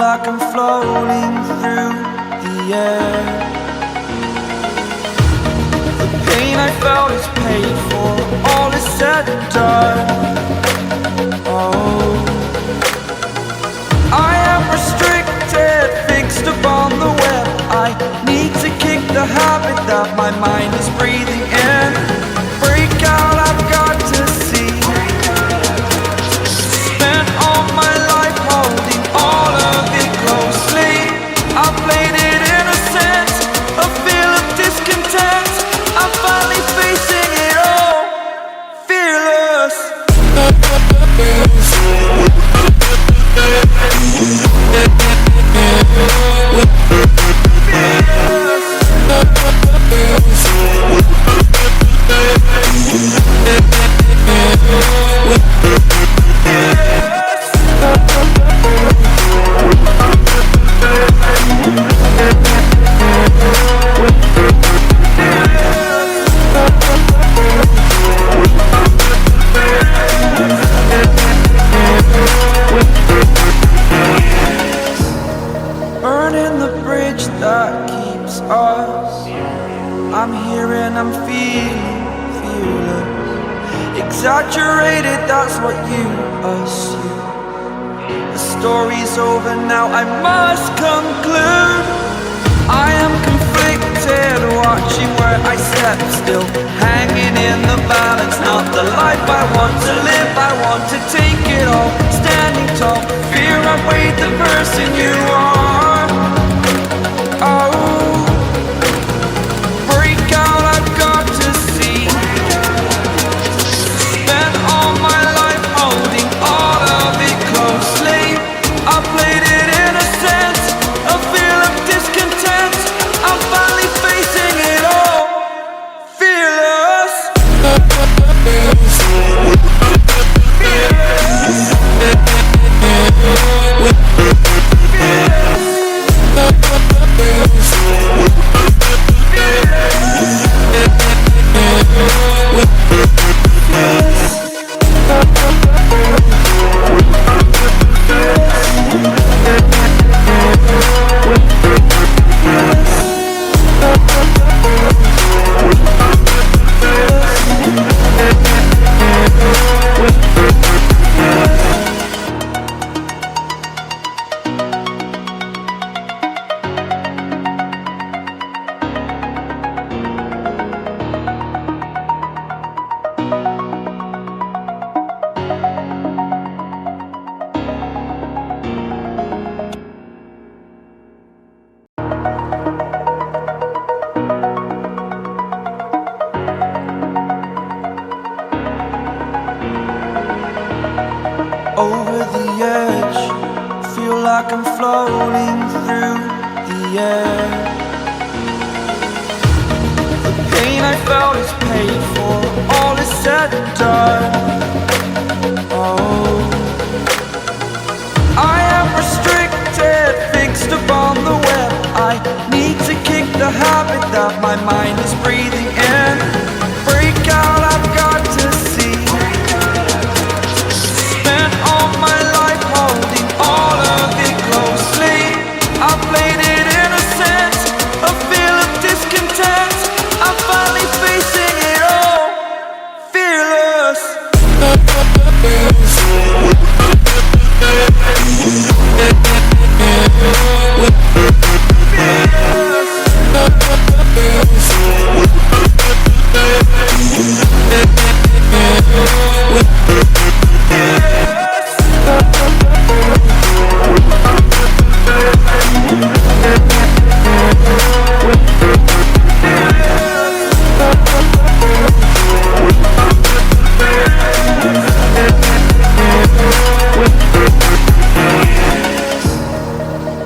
like I'm floating through the air. The pain I felt is paid for, all is said and done. Oh, I am restricted, fixed upon the web. I need to kick the habit that my mind is breathing in. Break out, I've got to see. Spent all my life holding all of it closely. I played it innocent, a feel of discontent. I'm finally facing it all, fearless. Burning the bridge that keeps us. I'm here and I'm feeling fearless. Exaggerated, that's what you assume. The story's over now, I must conclude. I am conflicted, watching where I step still, hanging in the balance. Not the life I want to live, I want to take it all. Standing tall, fear I've weighed the person you are. Oh, break out, I've got to see. Spent all my life holding all of it closely. I played it innocent, a feel of discontent. I'm finally facing it all, fearless. Over the edge, feel like I'm floating through the air. The pain I felt is paid for, all is said and done. Oh, I am restricted, fixed upon the web. I need to kick the habit that my mind is breathing in. Break out, I've got to see. Spent all my life holding all of it closely. I played it innocent, a feel of discontent. I'm finally facing it all, fearless.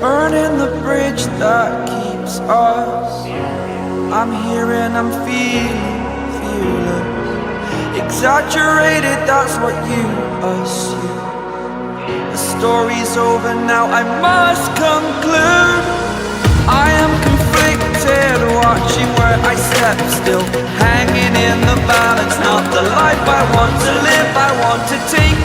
Burning the bridge that keeps us. I'm here and I'm feeling fearless. Exaggerated, that's what you assume. The story's over now, I must conclude. I am conflicted, watching where I step still, hanging in the balance. Not the life I want to live, I want to take